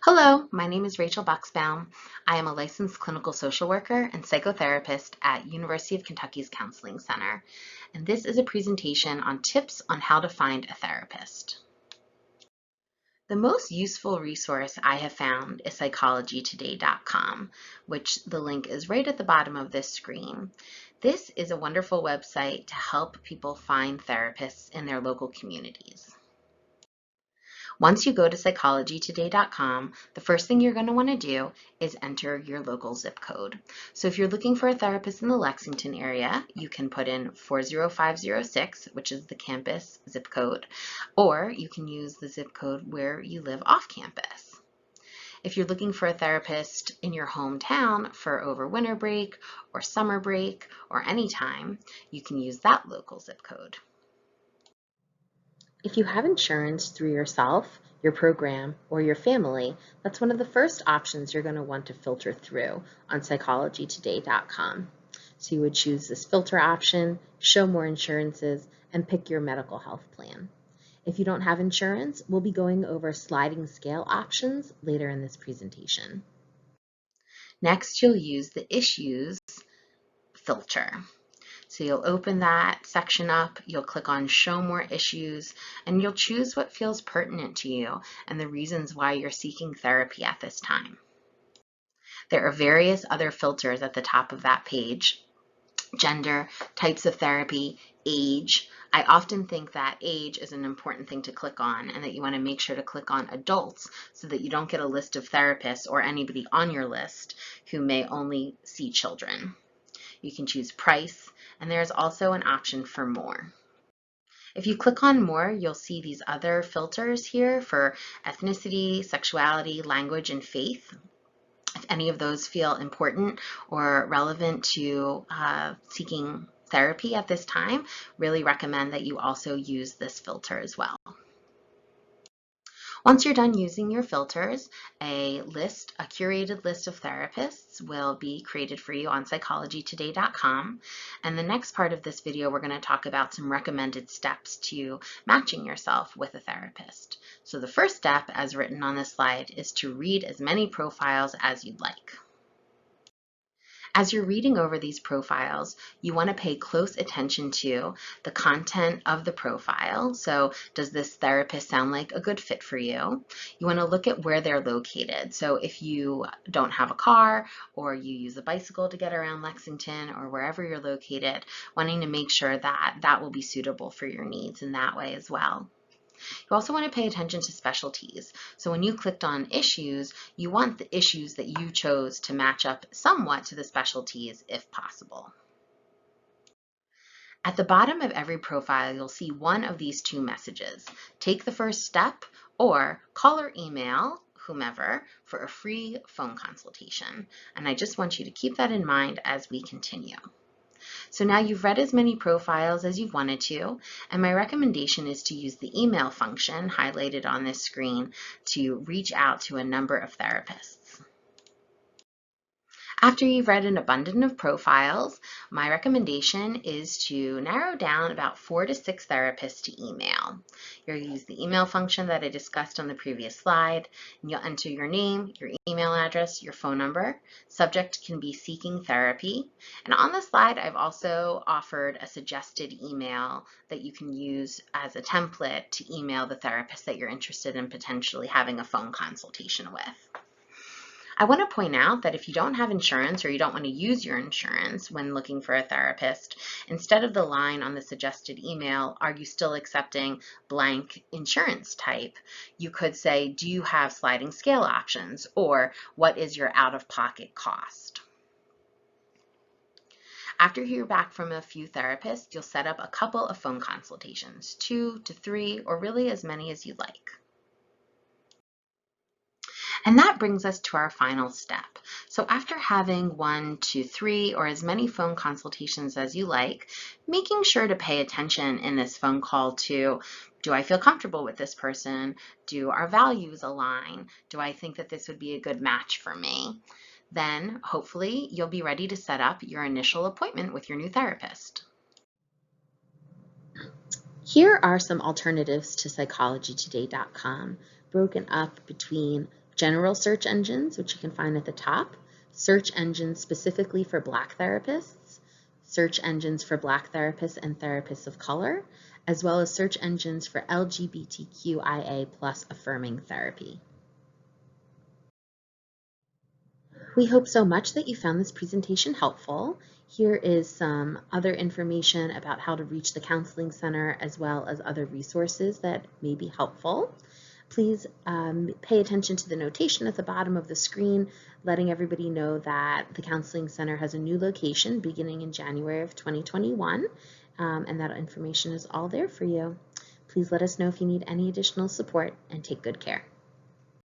Hello, my name is Rachel Bucksbaum. I am a licensed clinical social worker and psychotherapist at University of Kentucky's Counseling Center, and this is a presentation on tips on how to find a therapist. The most useful resource I have found is psychologytoday.com, which the link is right at the bottom of this screen. This is a wonderful website to help people find therapists in their local communities. Once you go to psychologytoday.com, the first thing you're going to want to do is enter your local zip code. So if you're looking for a therapist in the Lexington area, you can put in 40506, which is the campus zip code, or you can use the zip code where you live off campus. If you're looking for a therapist in your hometown for over winter break or summer break or any time, you can use that local zip code. If you have insurance through yourself, your program, or your family, that's one of the first options you're going to want to filter through on psychologytoday.com. So you would choose this filter option, show more insurances, and pick your medical health plan. If you don't have insurance, we'll be going over sliding scale options later in this presentation. Next, you'll use the issues filter. So you'll open that section up, you'll click on Show More Issues, and you'll choose what feels pertinent to you and the reasons why you're seeking therapy at this time. There are various other filters at the top of that page: gender, types of therapy, age. I often think that age is an important thing to click on and that you want to make sure to click on adults so that you don't get a list of therapists or anybody on your list who may only see children. You can choose price, and there's also an option for more. If you click on more, you'll see these other filters here for ethnicity, sexuality, language, and faith. If any of those feel important or relevant to seeking therapy at this time, really recommend that you also use this filter as well. Once you're done using your filters, a curated list of therapists will be created for you on psychologytoday.com. And the next part of this video, we're going to talk about some recommended steps to matching yourself with a therapist. So the first step, as written on this slide, is to read as many profiles as you'd like. As you're reading over these profiles, you want to pay close attention to the content of the profile. So does this therapist sound like a good fit for you? You want to look at where they're located. So if you don't have a car or you use a bicycle to get around Lexington or wherever you're located, wanting to make sure that that will be suitable for your needs in that way as well. You also want to pay attention to specialties. So when you clicked on issues, you want the issues that you chose to match up somewhat to the specialties if possible. At the bottom of every profile, you'll see one of these two messages: take the first step, or call or email whomever for a free phone consultation. And I just want you to keep that in mind as we continue. So now you've read as many profiles as you've wanted to, and my recommendation is to use the email function highlighted on this screen to reach out to a number of therapists. After you've read an abundance of profiles, my recommendation is to narrow down about 4 to 6 therapists to email. You'll use the email function that I discussed on the previous slide, and you'll enter your name, your email address, your phone number. Subject can be seeking therapy. And on the slide, I've also offered a suggested email that you can use as a template to email the therapist that you're interested in potentially having a phone consultation with. I want to point out that if you don't have insurance or you don't want to use your insurance when looking for a therapist, instead of the line on the suggested email, "Are you still accepting blank insurance type?" you could say, "Do you have sliding scale options?" or "What is your out-of-pocket cost?" After you hear back from a few therapists, you'll set up a couple of phone consultations, 2 to 3, or really as many as you'd like. And that brings us to our final step. So after having 1 to 3 or as many phone consultations as you like, making sure to pay attention in this phone call to, do I feel comfortable with this person? Do our values align? Do I think that this would be a good match for me? Then hopefully you'll be ready to set up your initial appointment with your new therapist. Here are some alternatives to psychologytoday.com, broken up between general search engines, which you can find at the top, search engines specifically for Black therapists, search engines for Black therapists and therapists of color, as well as search engines for LGBTQIA+ affirming therapy. We hope so much that you found this presentation helpful. Here is some other information about how to reach the Counseling Center, as well as other resources that may be helpful. Please pay attention to the notation at the bottom of the screen, letting everybody know that the Counseling Center has a new location beginning in January of 2021, and that information is all there for you. Please let us know if you need any additional support, and take good care.